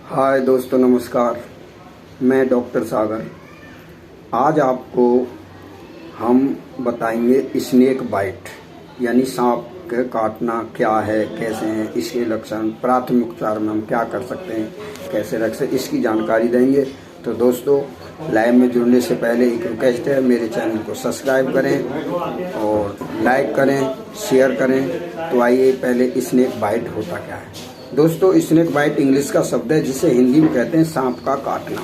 हाय दोस्तों, नमस्कार। मैं डॉक्टर सागर। आज आपको हम बताएंगे स्नेक बाइट यानी सांप के काटना क्या है, कैसे हैं इसके लक्षण, प्राथमिक उपचार में हम क्या कर सकते हैं, कैसे रख सकते, इसकी जानकारी देंगे। तो दोस्तों, लाइव में जुड़ने से पहले एक रिक्वेस्ट है, मेरे चैनल को सब्सक्राइब करें और लाइक करें, शेयर करें। तो आइए पहले स्नेक बाइट होता क्या है। दोस्तों, स्नेक बाइट इंग्लिश का शब्द है जिसे हिंदी में कहते हैं सांप का काटना।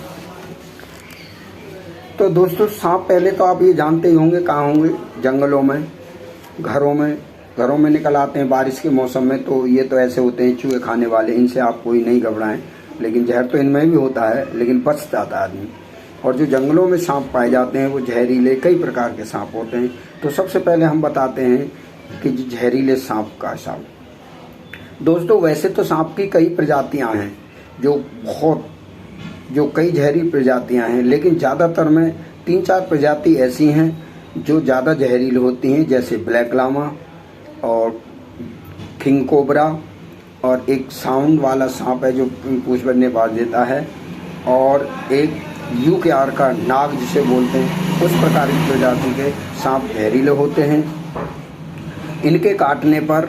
तो दोस्तों, सांप पहले तो आप ये जानते ही होंगे कहाँ होंगे, जंगलों में, घरों में निकल आते हैं बारिश के मौसम में। तो ये तो ऐसे होते हैं चूहे खाने वाले, इनसे आप कोई नहीं घबराएं, लेकिन जहर तो इनमें भी होता है, लेकिन बच जाता है आदमी। और जो जंगलों में सांप पाए जाते हैं वो जहरीले कई प्रकार के सांप होते हैं। तो सबसे पहले हम बताते हैं कि जहरीले सांप का सांप। दोस्तों, वैसे तो सांप की कई प्रजातियां हैं, जो कई जहरीली प्रजातियां हैं, लेकिन ज़्यादातर में 3-4 प्रजाति ऐसी हैं जो ज़्यादा जहरीली होती हैं, जैसे ब्लैक लामा और किंग कोबरा, और एक साउंड वाला सांप है जो पूंछ पर निवास देता है, और एक यू के आर का नाग जिसे बोलते हैं, उस प्रकार की प्रजाति के सांप जहरीले होते हैं। इनके काटने पर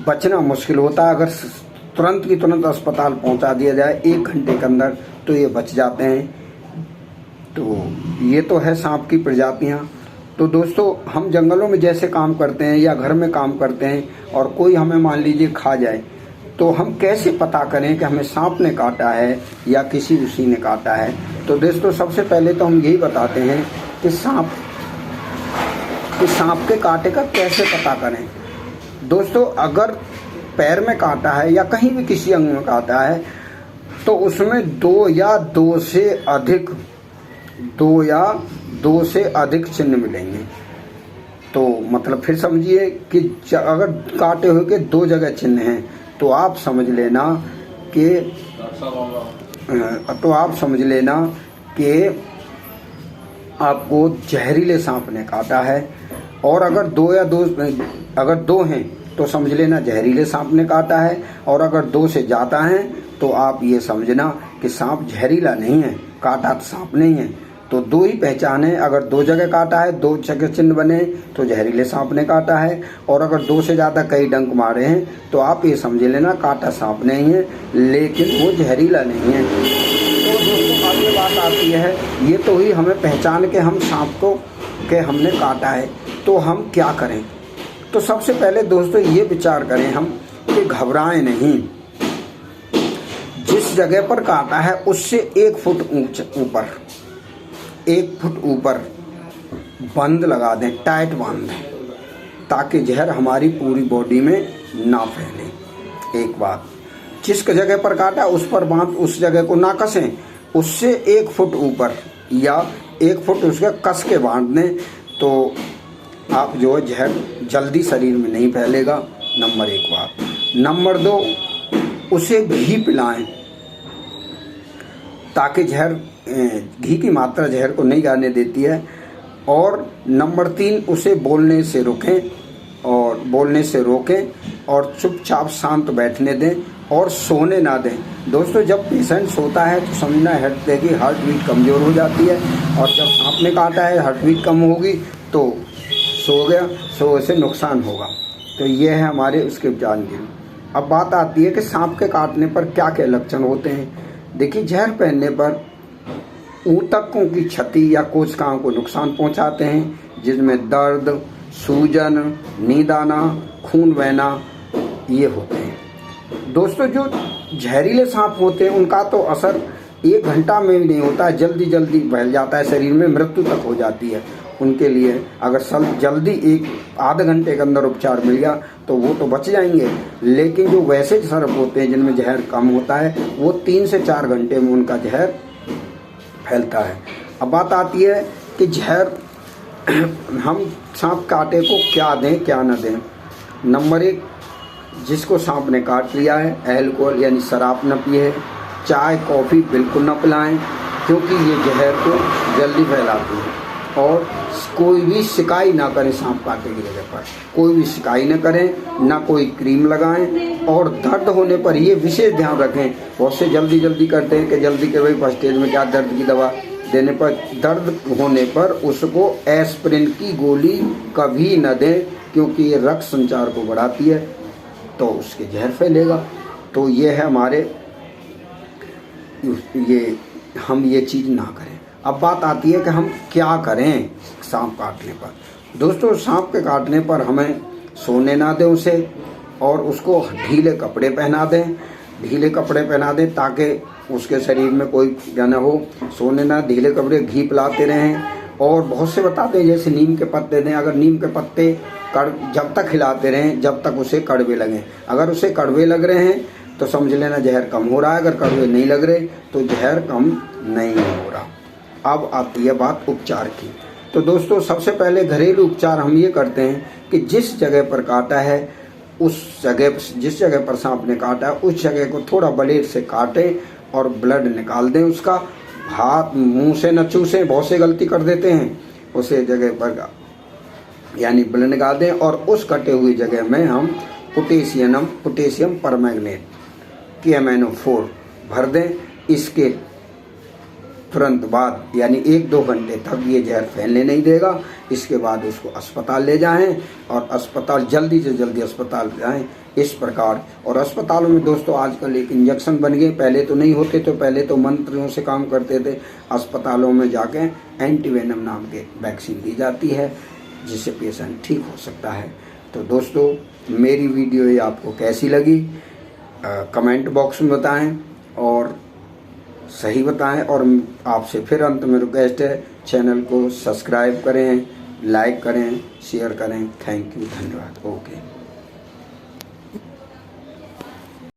बचना मुश्किल होता है। अगर तुरंत की तुरंत अस्पताल पहुंचा दिया जाए 1 घंटे के अंदर तो ये बच जाते हैं। तो ये तो है सांप की प्रजातियां। तो दोस्तों, हम जंगलों में जैसे काम करते हैं या घर में काम करते हैं और कोई हमें मान लीजिए खा जाए, तो हम कैसे पता करें कि हमें सांप ने काटा है या किसी उसी ने काटा है। तो दोस्तों, सबसे पहले तो हम यही बताते हैं कि सांप के काटे का कैसे पता करें। दोस्तों, अगर पैर में काटा है या कहीं भी किसी अंग में काटा है तो उसमें 2 या 2 से अधिक चिन्ह मिलेंगे। तो मतलब फिर समझिए कि अगर काटे हुए के 2 जगह चिन्ह हैं तो आप समझ लेना कि आपको जहरीले सांप ने काटा है। और अगर 2 हैं तो समझ लेना जहरीले सांप ने काटा है, और अगर 2 से ज़्यादा हैं तो आप ये समझना कि सांप जहरीला नहीं है, काटा तो सांप नहीं है। तो 2 ही पहचान है। अगर 2 जगह काटा है, 2 जगह चिन्ह बने तो जहरीले सांप ने काटा है, और अगर 2 से ज़्यादा कई डंक मारे हैं तो आप ये समझ लेना काटा सांप नहीं है, लेकिन वो जहरीला नहीं है। तो दोस्तों, अब ये बात आती है, ये तो ही हमें पहचान के हम सांप को के हमने काटा है, तो हम क्या करें। तो सबसे पहले दोस्तों ये विचार करें हम कि घबराएं नहीं। जिस जगह पर काटा है उससे 1 फुट ऊपर बंद लगा दें, टाइट बांध दें, ताकि जहर हमारी पूरी बॉडी में ना फैले। एक बात, जिस जगह पर काटा उस पर बांध, उस जगह को ना कसें, उससे 1 फुट ऊपर या 1 फुट उसके कस के बांध दें, तो आप जो है जहर जल्दी शरीर में नहीं फैलेगा। नंबर 1 बात। नंबर 2, उसे घी पिलाएं, ताकि घी की मात्रा जहर को नहीं जाने देती है। और नंबर 3, उसे बोलने से रोकें और चुपचाप शांत बैठने दें और सोने ना दें। दोस्तों, जब पेशेंट सोता है तो समझना है कि हार्ट बीट कमज़ोर हो जाती है, और जब सांप ने काटा है हार्ट बीट कम होगी तो सो गया, सो से नुकसान होगा। तो ये है हमारे उसके जानकारी। अब बात आती है कि सांप के काटने पर क्या क्या लक्षण होते हैं। देखिए, जहर पहनने पर ऊतकों की क्षति या कोशिकाओं को नुकसान पहुंचाते हैं, जिसमें दर्द, सूजन, नींद आना, खून बहना ये होते हैं। दोस्तों, जो जहरीले सांप होते हैं उनका तो असर 1 घंटा में भी नहीं होता है, जल्दी फैल जाता है शरीर में, मृत्यु तक हो जाती है। उनके लिए अगर जल्दी 1-आधे घंटे के अंदर उपचार मिल गया तो वो तो बच जाएंगे, लेकिन जो वैसे सर्प होते हैं जिनमें जहर कम होता है वो 3 से 4 घंटे में उनका जहर फैलता है। अब बात आती है कि जहर हम सांप काटे को क्या दें क्या न दें। नंबर 1, जिसको सांप ने काट लिया है अल्कोहल यानी शराब न पिए, चाय कॉफ़ी बिल्कुल न पिलाएं, क्योंकि ये जहर को जल्दी फैलाती है। और कोई भी सिकाई ना करें सांप काटने की जगह पर, कोई भी सिकाई ना करें, ना कोई क्रीम लगाएं। और दर्द होने पर ये विशेष ध्यान रखें, बहुत से जल्दी करते हैं कि जल्दी के भाई फर्स्ट एड में क्या दर्द की दवा देने पर, दर्द होने पर उसको एस्पिरिन की गोली कभी न दें, क्योंकि ये रक्त संचार को बढ़ाती है तो उसके जहर फैलेगा। तो ये है हमारे, हम ये चीज़ ना करें। अब बात आती है कि हम क्या करें सांप काटने पर। दोस्तों, सांप के काटने पर हमें सोने ना दें उसे, और उसको ढीले कपड़े पहना दें, ताकि उसके शरीर में कोई ना हो। सोने ना, ढीले कपड़े, घी पिलाते रहें। और बहुत से बताते हैं जैसे नीम के पत्ते दें। अगर नीम के पत्ते जब तक खिलाते रहें जब तक उसे कड़वे लगें। अगर उसे कड़वे लग रहे हैं तो समझ लेना जहर कम हो रहा है, अगर कड़वे नहीं लग रहे तो जहर कम नहीं हो रहा। अब आती है बात उपचार की। तो दोस्तों, सबसे पहले घरेलू उपचार हम ये करते हैं कि जिस जगह पर काटा है, जिस जगह पर सांप ने काटा है उस जगह को थोड़ा ब्लेड से काटें और ब्लड निकाल दें उसका। हाथ मुंह से न चूसें, बहुत से गलती कर देते हैं। उसे जगह पर यानी ब्लड निकाल दें और उस कटे हुई जगह में हम पोटेशियम परमैंगनेट KMnO4 भर दें। इसके तुरंत बाद यानी 1-2 घंटे तक ये जहर फैलने नहीं देगा। इसके बाद उसको अस्पताल ले जाएं और अस्पताल जल्दी से जल्दी अस्पताल जाएं इस प्रकार। और अस्पतालों में दोस्तों आजकल एक इंजेक्शन बन गए, पहले तो नहीं होते, तो पहले तो मंत्रियों से काम करते थे। अस्पतालों में जाके एंटीवेनम नाम के वैक्सीन दी जाती है, जिससे पेशेंट ठीक हो सकता है। तो दोस्तों, मेरी वीडियो ये आपको कैसी लगी कमेंट बॉक्स में बताएं और सही बताएं। और आपसे फिर अंत में रिक्वेस्ट है, चैनल को सब्सक्राइब करें, लाइक करें, शेयर करें। थैंक यू, धन्यवाद। ओके।